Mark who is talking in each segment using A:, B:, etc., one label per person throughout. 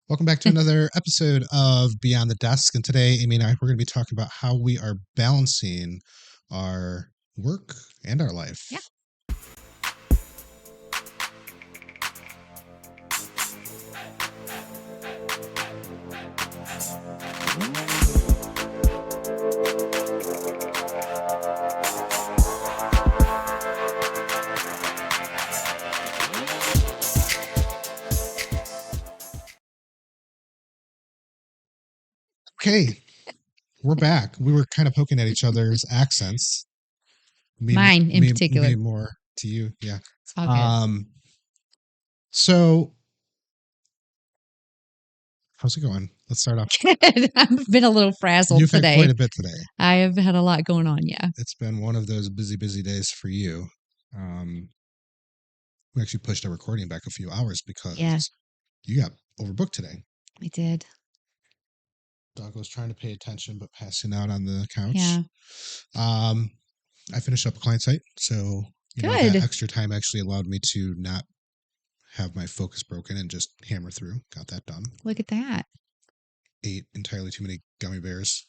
A: Welcome back to another episode of Beyond the Desk. And today, Amy and I, we're going to be talking about how we are balancing our work and our life.
B: Yeah.
A: Okay, we're back. We were kind of poking at each other's accents.
B: Mine in particular.
A: Me more to you. Yeah.
B: It's all good.
A: So how's it going? Let's start off.
B: Good. I've been a little frazzled
A: You've had
B: today.
A: quite a bit today.
B: I have had a lot going on. Yeah.
A: It's been one of those busy days for you. We actually pushed our recording back a few hours because you got overbooked today.
B: I did.
A: Dog was trying to pay attention, but passing out on the couch.
B: Yeah.
A: I finished up a client site, so
B: Good.
A: that extra time actually allowed me to not have my focus broken and just hammer through. Got that done.
B: Look at that.
A: Ate entirely too many gummy bears.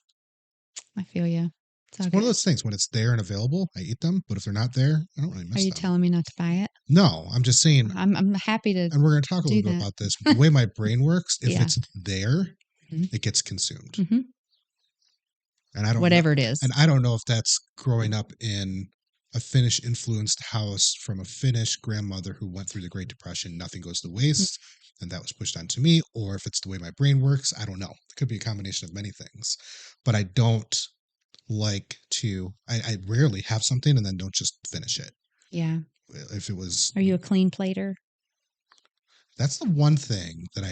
B: I feel you.
A: It's one of those things when it's there and available, I eat them. But if they're not there, I don't really miss them.
B: Are you telling me not to buy it?
A: No, I'm just saying.
B: I'm happy to.
A: And we're going to talk a little bit about this. The way my brain works, if it's there,
B: mm-hmm.
A: it gets consumed.
B: Mm-hmm.
A: And I don't
B: whatever
A: know,
B: it is.
A: And I don't know if that's growing up in a Finnish influenced house from a Finnish grandmother who went through the Great Depression, nothing goes to waste, and that was pushed onto me, or if it's the way my brain works. I don't know. It could be a combination of many things. But I don't like to, I rarely have something and then don't just finish it.
B: Yeah.
A: If it was.
B: Are you a clean plater?
A: That's the one thing that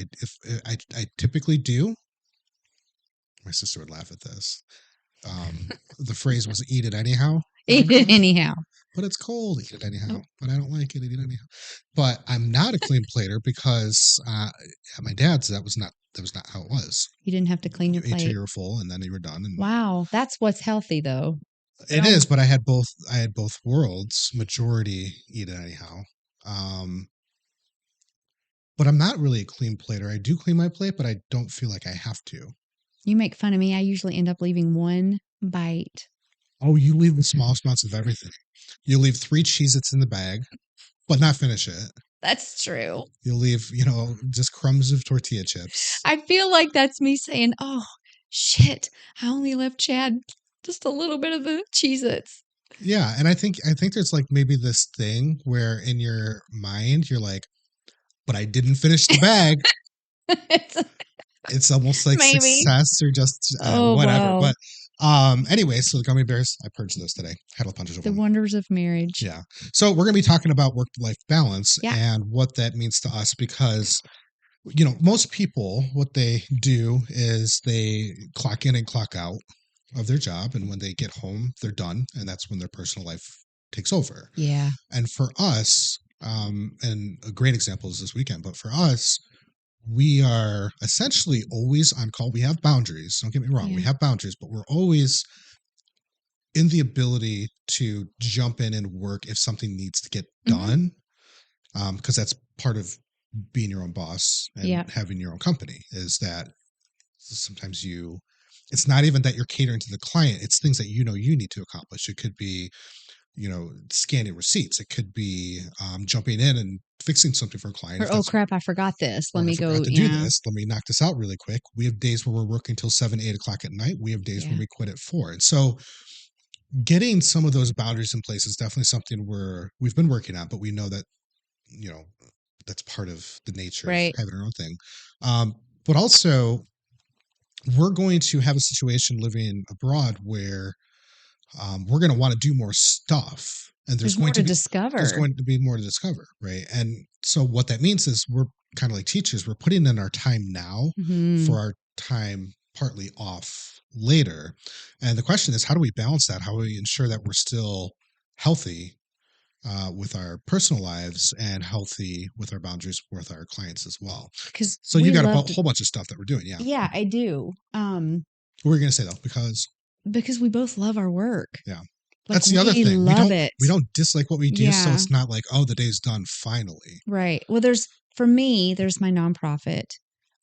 A: I typically do. My sister would laugh at this. The phrase was "eat it anyhow."
B: Eat it anyhow.
A: But it's cold. Eat it anyhow. But I don't like it. Eat it anyhow. But I'm not a clean plater because at my dad's that was not how it was.
B: You didn't have to clean your plate.
A: Ate till you were full, and then you were done. And
B: wow, that's what's healthy, though.
A: It is, but I had both worlds. Majority eat it anyhow. But I'm not really a clean plater. I do clean my plate, but I don't feel like I have to.
B: You make fun of me. I usually end up leaving one bite.
A: Oh, you leave the smallest amounts of everything. You leave 3 Cheez-Its in the bag, but not finish it.
B: That's true.
A: You'll leave, just crumbs of tortilla chips.
B: I feel like that's me saying, oh, shit, I only left Chad just a little bit of the Cheez-Its.
A: Yeah, and I think there's like maybe this thing where in your mind you're like, but I didn't finish the bag. It's almost like maybe. Success or just whatever.
B: Wow.
A: But anyway, so the gummy bears, I purged those today. Had a punches over
B: the wonders of marriage.
A: Yeah. So we're going to be talking about work-life balance and what that means to us because, most people, what they do is they clock in and clock out of their job. And when they get home, they're done. And that's when their personal life takes over.
B: Yeah.
A: And for us, and a great example is this weekend, but for us, we are essentially always on call. We have boundaries. Don't get me wrong. Yeah. We have boundaries, but we're always in the ability to jump in and work if something needs to get done. Because that's part of being your own boss and having your own company is that sometimes it's not even that you're catering to the client. It's things that you need to accomplish. It could be, scanning receipts. It could be jumping in and fixing something for a client.
B: Or, oh crap, I forgot this. Let me go
A: do this. Let me knock this out really quick. We have days where we're working till 7, 8 o'clock at night. We have days where we quit at 4. And so getting some of those boundaries in place is definitely something we've been working on, but we know that, that's part of the nature of having our own thing. But also we're going to have a situation living abroad where we're going to want to do more stuff, and there's going to be more to discover, right? And so what that means is we're kind of like teachers. We're putting in our time now for our time partly off later. And the question is, how do we balance that? How do we ensure that we're still healthy with our personal lives and healthy with our boundaries with our clients as well? So you got a whole bunch of stuff that we're doing. Yeah.
B: Yeah, I do.
A: What were you going to say though?
B: Because we both love our work.
A: Yeah. That's the other thing. We don't dislike what we do. So it's not like, oh, the day's done finally.
B: Right. Well, for me, there's my nonprofit.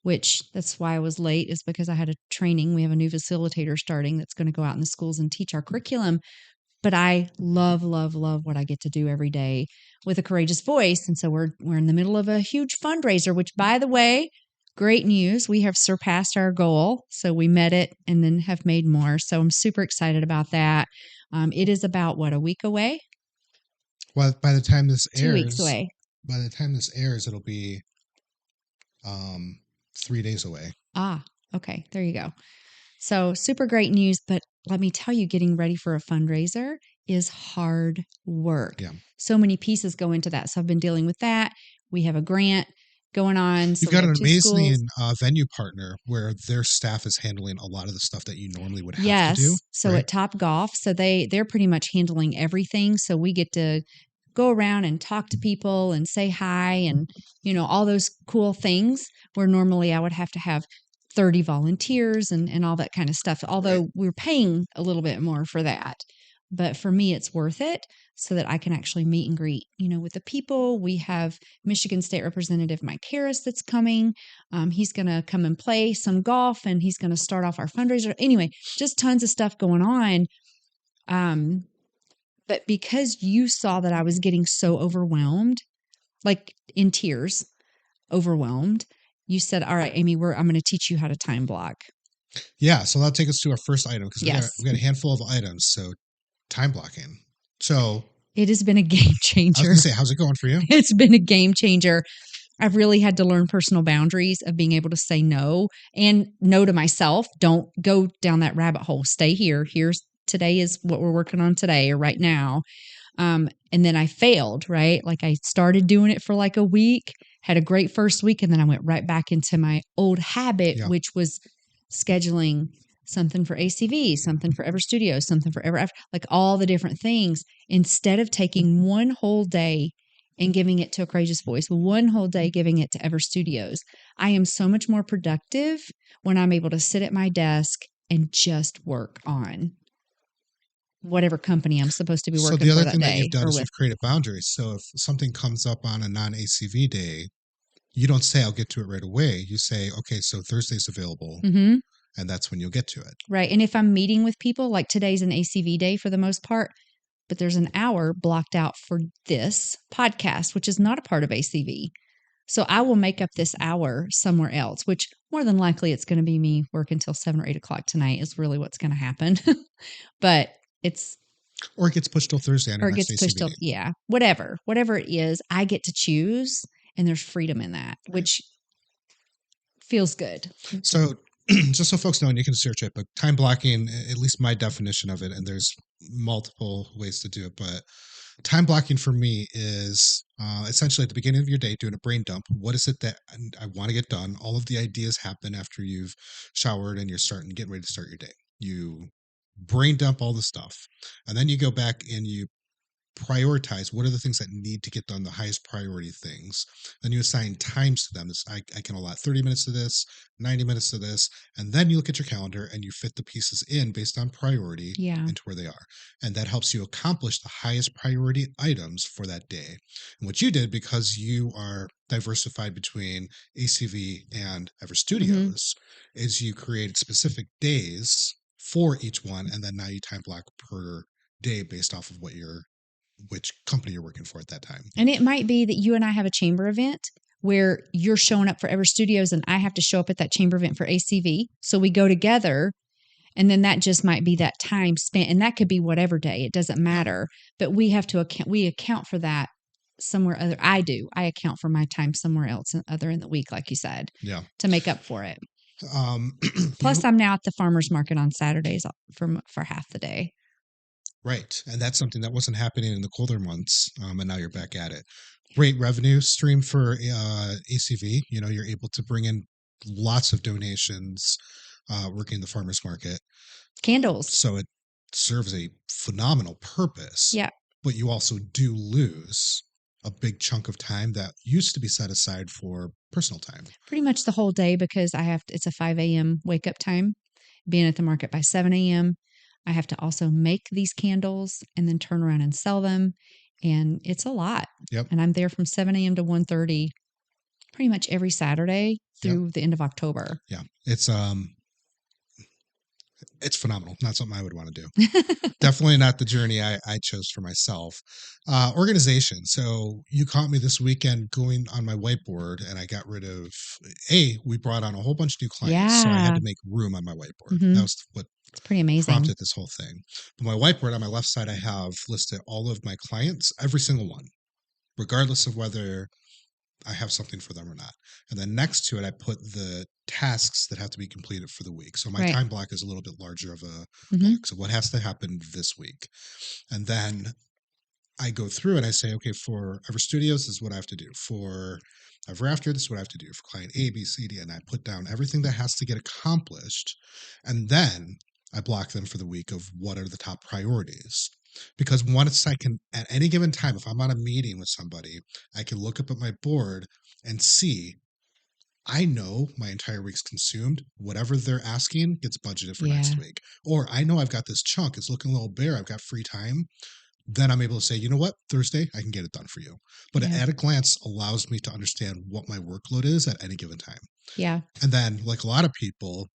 B: which that's why I was late, is because I had a training. We have a new facilitator starting that's going to go out in the schools and teach our curriculum. But I love, love, love what I get to do every day with a courageous voice. And so we're in the middle of a huge fundraiser, which, by the way, great news. We have surpassed our goal. So we met it and then have made more. So I'm super excited about that. It is about a week away?
A: Well, by the time this
B: 2 weeks
A: airs,
B: away.
A: it'll be 3 days away.
B: Ah, okay. There you go. So super great news. But let me tell you, getting ready for a fundraiser is hard work.
A: Yeah.
B: So many pieces go into that. So I've been dealing with that. We have a grant going on. So
A: You've
B: we
A: got
B: have
A: an
B: 2 schools.
A: amazing venue partner where their staff is handling a lot of the stuff that you normally would have to do.
B: Yes. So
A: Right?
B: at Top Golf, so they're pretty much handling everything. So we get to go around and talk to people and say hi and all those cool things where normally I would have to have 30 volunteers and all that kind of stuff. Although
A: Right.
B: we're paying a little bit more for that. But for me it's worth it so that I can actually meet and greet, with the people. We have Michigan State Representative Mike Harris that's coming. He's going to come and play some golf and he's going to start off our fundraiser. Anyway, just tons of stuff going on. But because you saw that I was getting so overwhelmed, like in tears, overwhelmed, you said, "All right, Amy, I'm going to teach you how to time block."
A: Yeah. So that'll take us to our first item because
B: Yes.
A: we got a handful of items. So time blocking. So
B: it has been a game
A: I was
B: changer.
A: going to say, how's it going for you?
B: It's been a game changer. I've really had to learn personal boundaries of being able to say no and no to myself. Don't go down that rabbit hole. Stay here. Today is what we're working on today or right now. And then I failed, right? Like I started doing it for like a week, had a great first week, and then I went right back into my old habit,
A: Yeah.
B: which was scheduling something for ACV, something for Ever Studio, something for Ever, like all the different things, instead of taking one whole day and giving it to a courageous voice, one whole day giving it to Ever Studios. I am so much more productive when I'm able to sit at my desk and just work on whatever company I'm supposed to be
A: So
B: working
A: the
B: for
A: other
B: that
A: thing that
B: day
A: you've done
B: or
A: is
B: with.
A: you've created boundaries. So if something comes up on a non-ACV day, you don't say I'll get to it right away. You say, okay, so Thursday's available,
B: Mm-hmm.
A: and that's when you'll get to it.
B: Right. And if I'm meeting with people, like today's an ACV day for the most part, but there's an hour blocked out for this podcast, which is not a part of ACV. So I will make up this hour somewhere else, which more than likely it's going to be me working till 7 or 8 o'clock tonight is really what's going to happen. But it's,
A: Or it gets pushed till Thursday on
B: or
A: your
B: it
A: next
B: gets pushed
A: ACV
B: till,
A: day.
B: yeah, whatever it is, I get to choose and there's freedom in that, which feels good.
A: So just so folks know, and you can search it, but time blocking, at least my definition of it, and there's multiple ways to do it, but time blocking for me is essentially at the beginning of your day doing a brain dump. What is it that I want to get done? All of the ideas happen after you've showered and you're getting ready to start your day. You brain dump all the stuff, and then you go back and you prioritize what are the things that need to get done, the highest priority things. Then you assign times to them. I can allot 30 minutes to this, 90 minutes to this, and then you look at your calendar and you fit the pieces in based on priority
B: Yeah.
A: into where they are. And that helps you accomplish the highest priority items for that day. And what you did, because you are diversified between ACV and Ever Studios, is you created specific days for each one, and then now you time block per day based off of which company you're working for at that time.
B: And it might be that you and I have a chamber event where you're showing up for Ever Studios and I have to show up at that chamber event for ACV. So we go together and then that just might be that time spent. And that could be whatever day. It doesn't matter. But we have to account for that somewhere other. I account for my time somewhere else other in the week, like you said,
A: Yeah.
B: to make up for it.
A: Um,
B: Plus, I'm now at the farmer's market on Saturdays for half the day.
A: Right. And that's something that wasn't happening in the colder months. And now you're back at it. Great revenue stream for ACV. You're able to bring in lots of donations working the farmer's market.
B: Candles.
A: So it serves a phenomenal purpose.
B: Yeah.
A: But you also do lose a big chunk of time that used to be set aside for personal time.
B: Pretty much the whole day because it's a 5 a.m. wake up time, being at the market by 7 a.m. I have to also make these candles and then turn around and sell them. And it's a lot.
A: Yep.
B: And I'm there from 7 a.m. to 1:30 pretty much every Saturday
A: Yep.
B: through the end of October.
A: Yeah. It's phenomenal. Not something I would want to do. Definitely not the journey I chose for myself. Organization. So you caught me this weekend going on my whiteboard, and I got rid of we brought on a whole bunch of new clients, so I had
B: Yeah.
A: to make room on my whiteboard.
B: Mm-hmm.
A: That was what
B: It's pretty amazing.
A: prompted this whole thing. But my whiteboard on my left side, I have listed all of my clients, every single one, regardless of whether I have something for them or not. And then next to it, I put the tasks that have to be completed for the week. So my
B: Right.
A: time block is a little bit larger of a
B: Mm-hmm.
A: block. So what has to happen this week? And then I go through and I say, okay, for Ever Studios, this is what I have to do. For Ever After, this is what I have to do. For client A, B, C, D, and I put down everything that has to get accomplished. And then I block them for the week of what are the top priorities. Because once I can, at any given time, if I'm on a meeting with somebody, I can look up at my board and see I know my entire week's consumed. Whatever they're asking gets budgeted for next week. Or I know I've got this chunk. It's looking a little bare. I've got free time. Then I'm able to say, you know what, Thursday, I can get it done for you. But
B: Yeah.
A: at a glance allows me to understand what my workload is at any given time.
B: Yeah.
A: And then, like a lot of people,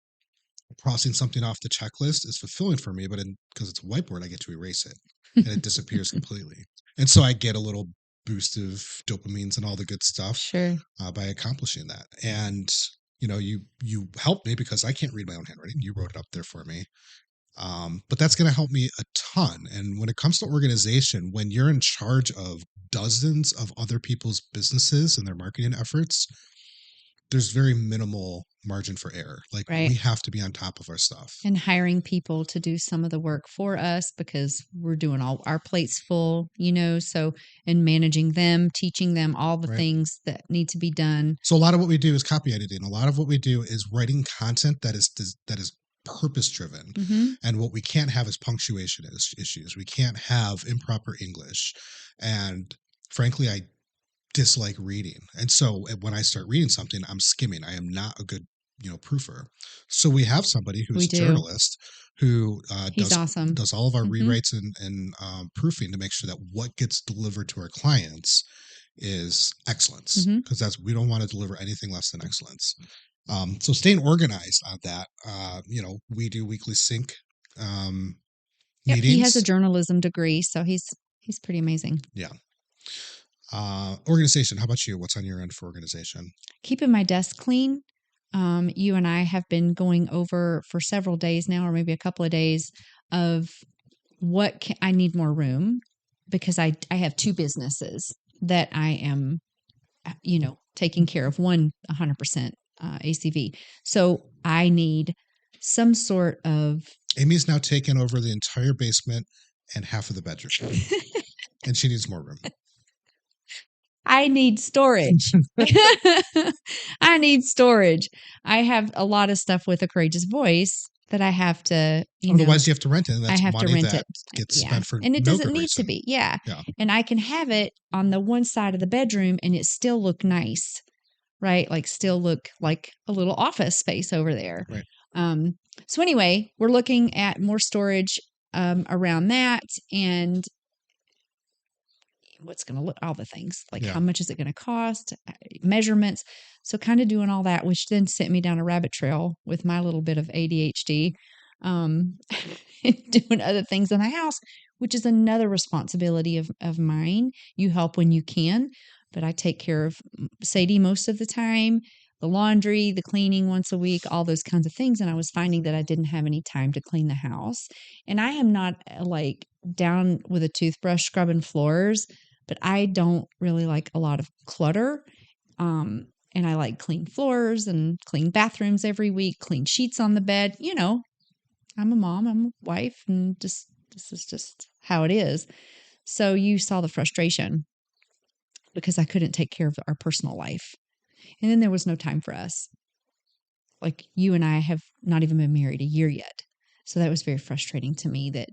A: crossing something off the checklist is fulfilling for me, but because it's a whiteboard, I get to erase it and it disappears completely. And so I get a little boost of dopamines and all the good stuff
B: Sure.
A: by accomplishing that. And you helped me because I can't read my own handwriting. You wrote it up there for me. But that's going to help me a ton. And when it comes to organization, when you're in charge of dozens of other people's businesses and their marketing efforts, there's very minimal margin for error. Like
B: Right.
A: we have to be on top of our stuff.
B: And hiring people to do some of the work for us because we're doing all our plates full, so, and managing them, teaching them all the
A: Right.
B: things that need to be done.
A: So a lot of what we do is copy editing. A lot of what we do is writing content that is purpose driven.
B: Mm-hmm.
A: And what we can't have is punctuation issues. We can't have improper English. And frankly, I dislike reading. And so when I start reading something, I'm skimming. I am not a good, proofer. So we have somebody who's a journalist who
B: He's awesome.
A: does all of our rewrites and proofing to make sure that what gets delivered to our clients is excellence, because we don't want to deliver anything less than excellence. So staying organized on that, we do weekly sync meetings.
B: He has a journalism degree, so he's pretty amazing.
A: Yeah. Organization. How about you? What's on your end for organization?
B: Keeping my desk clean. You and I have been going over for several days now, or maybe a couple of days, of I need more room because I have two businesses that I am, taking care of. One 100% ACV, so I need some sort of.
A: Amy's now taken over the entire basement and half of the bedroom, and she needs more room.
B: I need storage. I need storage. I have a lot of stuff with a courageous voice that I have to,
A: Otherwise, you have to rent it. And that's
B: I have
A: money
B: to rent
A: that
B: it.
A: gets spent for
B: and it
A: no
B: doesn't
A: good
B: need
A: reason.
B: to be. Yeah. And I can have it on the one side of the bedroom and it still look nice, right? Like still look like a little office space over there.
A: Right.
B: So anyway, we're looking at more storage around that and what's going to look, all the things like how much is it going to cost, measurements. So kind of doing all that, which then sent me down a rabbit trail with my little bit of ADHD, doing other things in the house, which is another responsibility of mine. You help when you can, but I take care of Sadie most of the time, the laundry, the cleaning once a week, all those kinds of things. And I was finding that I didn't have any time to clean the house. And I am not like down with a toothbrush scrubbing floors, but I don't really like a lot of clutter. And I like clean floors and clean bathrooms every week, clean sheets on the bed. I'm a mom, I'm a wife, and this is just how it is. So you saw the frustration because I couldn't take care of our personal life. And then there was no time for us. Like you and I have not even been married a year yet. So that was very frustrating to me that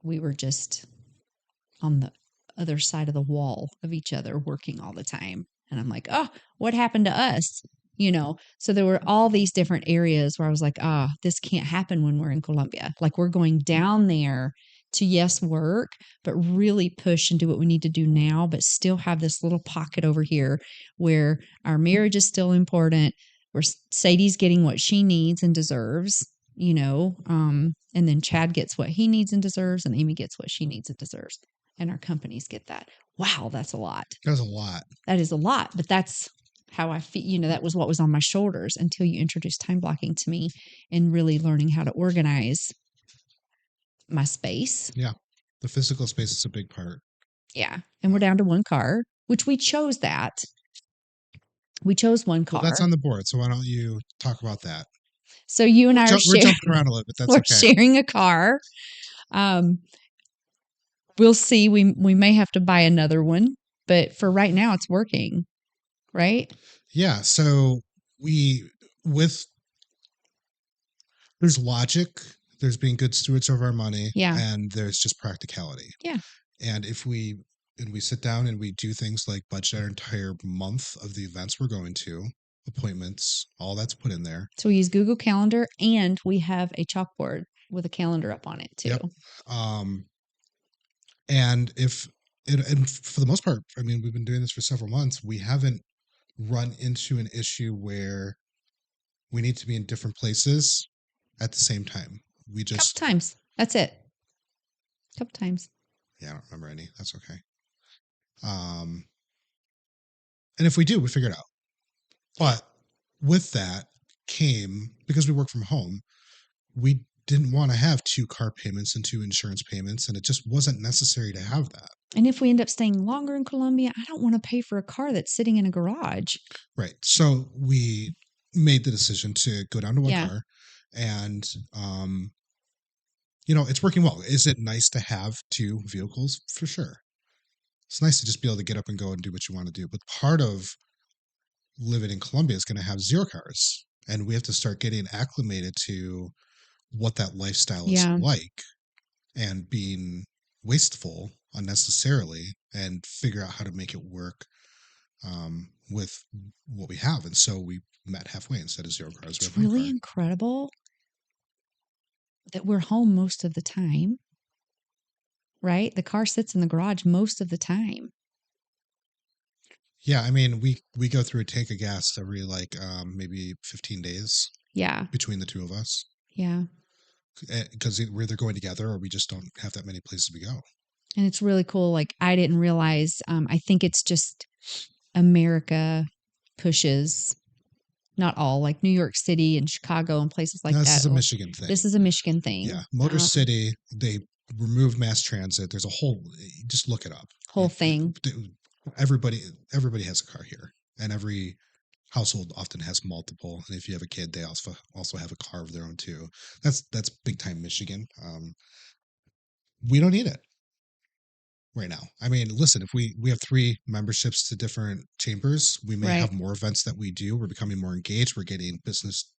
B: we were just on the other side of the wall of each other working all the time. And I'm like, oh, what happened to us? So there were all these different areas where I was like, this can't happen when we're in Colombia. Like we're going down there to yes work, but really push and do what we need to do now, but still have this little pocket over here where our marriage is still important, where Sadie's getting what she needs and deserves, and then Chad gets what he needs and deserves, and Amy gets what she needs and deserves, and our companies get that. Wow, that's a lot.
A: That was a lot.
B: That is a lot, but that's how I feel. That was what was on my shoulders until you introduced time blocking to me and really learning how to organize my space.
A: Yeah. The physical space is a big part.
B: Yeah. And we're down to one car, which we chose that. We chose one car.
A: Well, that's on the board. So why don't you talk about that?
B: So you and I are
A: we're jumping around a little bit. That's
B: we're
A: okay.
B: sharing a car. We'll see. We may have to buy another one, but for right now, it's working, right?
A: Yeah. So there's logic, there's being good stewards of our money, and there's just practicality.
B: Yeah.
A: And if we sit down and we do things like budget our entire month of the events we're going to, appointments, all that's put in there.
B: So we use Google Calendar, and we have a chalkboard with a calendar up on it too.
A: Yep. And and for the most part, I mean, we've been doing this for several months. We haven't run into an issue where we need to be in different places at the same time. We just
B: couple times. That's it. Couple times.
A: Yeah, I don't remember any. That's okay. And if we do, we figure it out. But with that came, because we work from home, we didn't want to have 2 car payments and 2 insurance payments, and it just wasn't necessary to have that.
B: And if we end up staying longer in Columbia, I don't want to pay for a car that's sitting in a garage.
A: Right. So we made the decision to go down to one car, and it's working well. Is it nice to have 2 vehicles? For sure. It's nice to just be able to get up and go and do what you want to do. But part of living in Columbia is going to have 0 cars, and we have to start getting acclimated to what that lifestyle is like, and being wasteful unnecessarily, and figure out how to make it work with what we have. And so we met halfway. Instead of 0 cars,
B: it's really incredible that we're home most of the time, right? The car sits in the garage most of the time.
A: Yeah, I mean, we go through a tank of gas every maybe 15 days.
B: Yeah.
A: Between the 2 of us.
B: Yeah.
A: Because we're either going together or we just don't have that many places we go.
B: And it's really cool. Like, I didn't realize, I think it's just America pushes, not all, like New York City and Chicago and places like that.
A: This is a Michigan thing.
B: This is a Michigan thing.
A: Yeah. Motor City, they removed mass transit. There's a whole, just look it up.
B: Whole thing.
A: Everybody has a car here, and every household often has multiple. And if you have a kid, they also have a car of their own too. That's big time Michigan. We don't need it right now. I mean, listen, if we have 3 memberships to different chambers, we may have more events that we do. We're becoming more engaged. We're getting business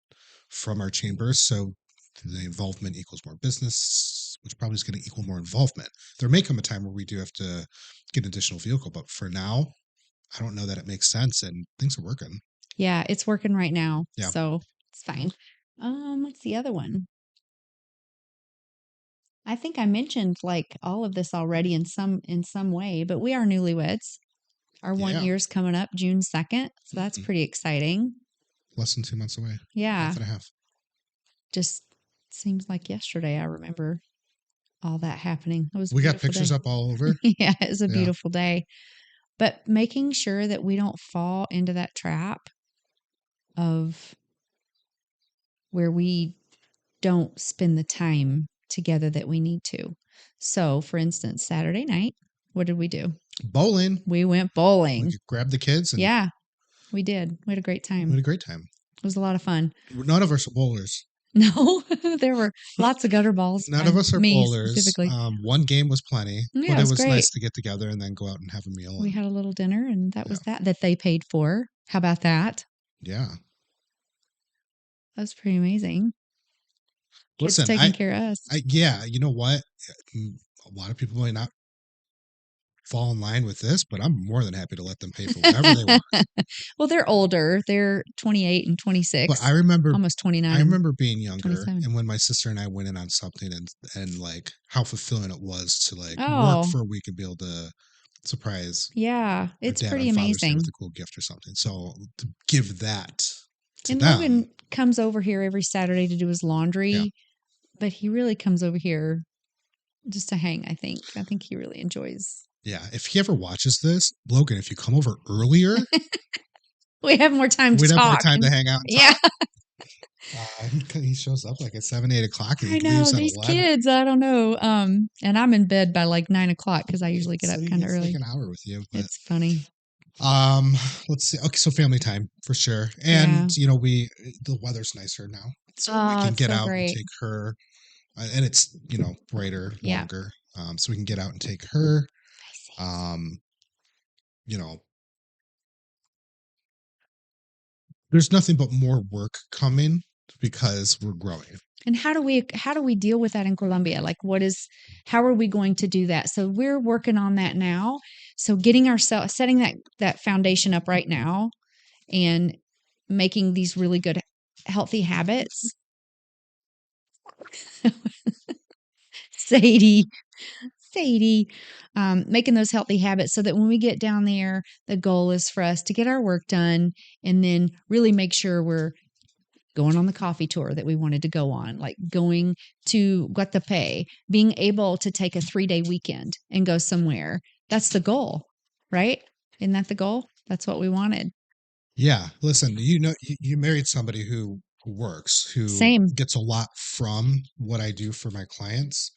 A: from our chambers. So the involvement equals more business, which probably is going to equal more involvement. There may come a time where we do have to get an additional vehicle, but for now, I don't know that it makes sense, and things are working.
B: Yeah, it's working right now.
A: Yeah.
B: So it's fine. What's the other one? I think I mentioned like all of this already in some way, but we are newlyweds. Our 1 year's coming up June 2nd. So that's pretty exciting.
A: Less than 2 months away.
B: Yeah.
A: Month and a half.
B: Just seems like yesterday I remember all that happening.
A: We got pictures up all over.
B: Yeah, it was a beautiful day. But making sure that we don't fall into that trap of where we don't spend the time together that we need to. So, for instance, Saturday night, what did we do?
A: Bowling.
B: We went bowling.
A: We grabbed the kids.
B: Yeah, we did. We had a great time.
A: We had a great time.
B: It was a lot of fun.
A: None of us are bowlers.
B: No, there were lots of gutter balls.
A: None of us are bowlers.
B: Specifically.
A: One game was plenty,
B: Yeah,
A: but it was
B: great.
A: nice to get together and then go out and have a meal.
B: We had a little dinner, and that was that they paid for. How about that?
A: Yeah.
B: That was pretty amazing.
A: Listen,
B: Kids taking care of us.
A: yeah, you know what? A lot of people might not fall in line with this, but I'm more than happy to let them pay for whatever they want.
B: Well, they're older. They're 28 and
A: But
B: 26,
A: I remember
B: almost 29
A: I
B: and
A: remember being younger
B: 27.
A: and when my sister and I went in on something and like how fulfilling it was to like work
B: Oh,
A: for a week and be able to surprise
B: yeah,
A: our
B: it's
A: dad on
B: pretty
A: Father's Day with
B: amazing.
A: a cool gift or something. So to give that to
B: And
A: them,
B: Logan comes over here every Saturday to do his
A: yeah.
B: laundry, but he really comes over here just to hang, I think. I think he really enjoys.
A: Yeah. If he ever watches this, Logan, if you come over earlier,
B: We have more time to
A: we'd have more
B: talk
A: time to
B: and
A: hang out and
B: yeah,
A: talk. He shows up like at 7, 8 o'clock and he
B: I know
A: leaves at
B: these
A: 11.
B: kids, I don't know. And I'm in bed by like 9 o'clock because I usually get
A: So
B: up
A: he
B: kind of
A: gets like
B: early.
A: an hour with you, but
B: It's funny.
A: um let's see. Okay, so family time for sure. And
B: Yeah.
A: the weather's nicer now. So we
B: Oh,
A: can
B: it's
A: get
B: so
A: out and
B: great.
A: take her and it's, brighter,
B: Yeah.
A: longer. So we can get out and take her.
B: I see.
A: Um, you know, there's nothing but more work coming because we're growing.
B: And how do we deal with that in Colombia? Like how are we going to do that? So we're working on that now. So getting ourselves setting that foundation up right now and making these really good healthy habits. Sadie, Sadie, making those healthy habits so that when we get down there, the goal is for us to get our work done and then really make sure we're going on the coffee tour that we wanted to go on, like going to Guatapé, being able to take a 3-day weekend and go somewhere. That's the goal, right? Isn't that the goal? That's what we wanted.
A: Yeah, listen, you married somebody who works, who
B: Same.
A: gets a lot from what I do for my clients.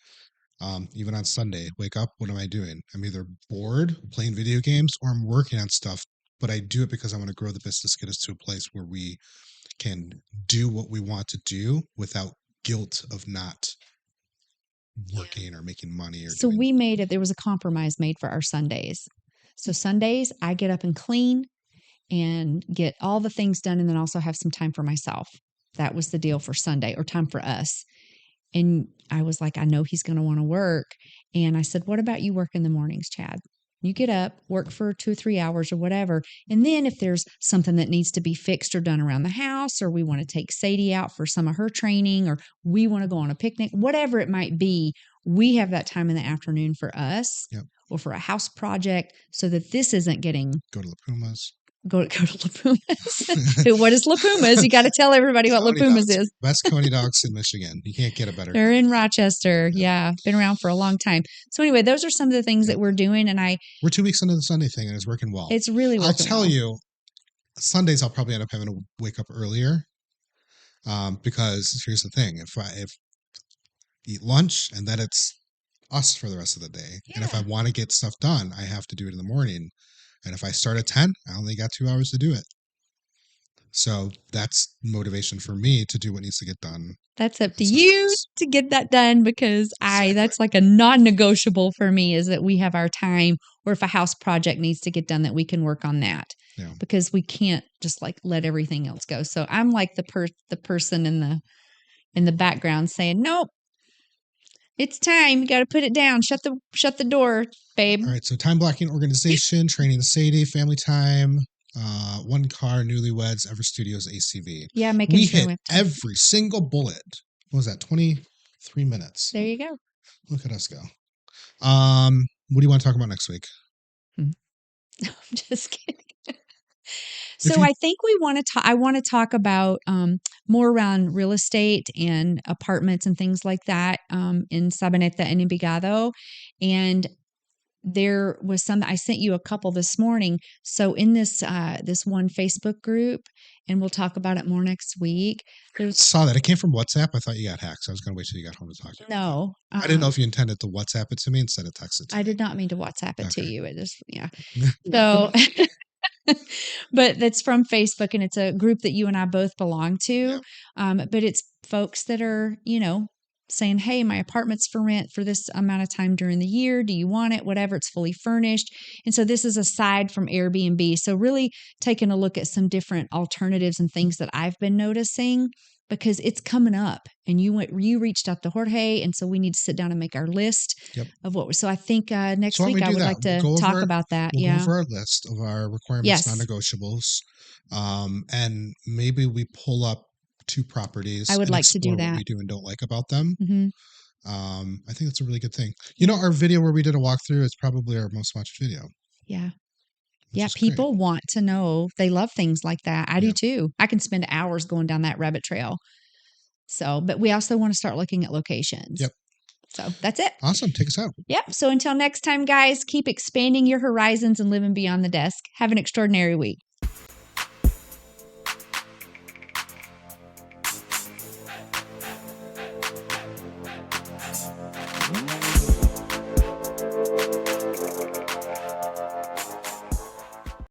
A: Even on Sunday, wake up, what am I doing? I'm either bored playing video games or I'm working on stuff, but I do it because I want to grow the business, get us to a place where we can do what we want to do without guilt of not working or making money or
B: So
A: doing.
B: we made it, there was a compromise made for our Sundays. So Sundays, I get up and clean and get all the things done and then also have some time for myself. That was the deal for Sunday or time for us. And I was like, I know he's going to want to work. And I said, what about you work in the mornings, Chad? You get up, work for 2 or 3 hours or whatever. And then if there's something that needs to be fixed or done around the house, or we want to take Sadie out for some of her training, or we want to go on a picnic, whatever it might be, we have that time in the afternoon for us
A: Yep.
B: or for a house project so that this isn't getting
A: Go to La Pumas.
B: go to La Pumas. What is La Pumas? You got to tell everybody what La
A: Coney
B: Pumas
A: dogs.
B: is.
A: Best Coney dogs in Michigan. You can't get a better
B: They're
A: Coney
B: in
A: dog.
B: Rochester.
A: Yeah.
B: Yeah, been around for a long time. So anyway, those are some of the things
A: Yeah.
B: that we're doing, and
A: We're 2 weeks into the Sunday thing and it's working well.
B: it's really
A: I'll
B: working
A: tell
B: well.
A: you, Sundays I'll probably end up having to wake up earlier. Because here's the thing: if eat lunch and then it's us for the rest of the day, and if I
B: Yeah.
A: want to get stuff done, I have to do it in the morning. And if I start at 10, I only got 2 hours to do it. So that's motivation for me to do what needs to get done
B: That's up
A: on
B: to you
A: Sundays.
B: to get that done because
A: Exactly.
B: that's like a non-negotiable for me is that we have our time or if a house project needs to get done that we can work on that
A: Yeah.
B: because we can't just like let everything else go. So I'm like the person in the background saying, "Nope, it's time. You got to put it down. Shut the door, babe."
A: All right. So time blocking, organization, training Sadie, family time, one car, newlyweds, Ever Studios, ACV.
B: Yeah, making
A: We
B: sure
A: hit
B: we have time.
A: every single bullet. What was that? 23 minutes.
B: There you go.
A: Look at us go. What do you want to talk about next week?
B: Hmm. I'm just kidding.
A: If
B: So
A: you
B: I think we want to talk. I want to talk about more around real estate and apartments and things like that in Sabaneta and Envigado. And there was some. I sent you a couple this morning. So in this one Facebook group, and we'll talk about it more next week. There's
A: saw that it came from WhatsApp, I thought you got hacked. So I was going to wait till you got home to talk to you about that.
B: no.
A: I didn't know if you intended to WhatsApp it to me instead of text it to
B: I
A: me.
B: did not mean to WhatsApp it to
A: Okay.
B: you. It just yeah. So. But that's from Facebook and it's a group that you and I both belong
A: Yeah.
B: to. But it's folks that are, saying, hey, my apartment's for rent for this amount of time during the year. Do you want it? Whatever, it's fully furnished. And so this is aside from Airbnb. So really taking a look at some different alternatives and things that I've been noticing because it's coming up, and you reached out to Jorge, and so we need to sit down and make our list
A: Yep.
B: so I think
A: So
B: next
A: why don't we
B: week I
A: do
B: would
A: that?
B: like to talk about that.
A: We'll go
B: Yeah.
A: over our list of our requirements,
B: Yes.
A: non-negotiables, and maybe we pull up 2
B: I
A: properties
B: would
A: and
B: like to do
A: explore what
B: that.
A: we do and don't like about them.
B: Hmm.
A: I think that's a really good thing. You know, our video where we did a walkthrough is probably our most watched video,
B: Yeah.
A: which
B: Yeah.
A: is great.
B: People want to know. They love things like that. I do
A: Yeah.
B: too. I can spend hours going down that rabbit trail. So, but we also want to start looking at locations.
A: Yep.
B: So that's it.
A: Awesome. Take us out.
B: Yep. So until next time, guys, keep expanding your horizons and living beyond the desk. Have an extraordinary week.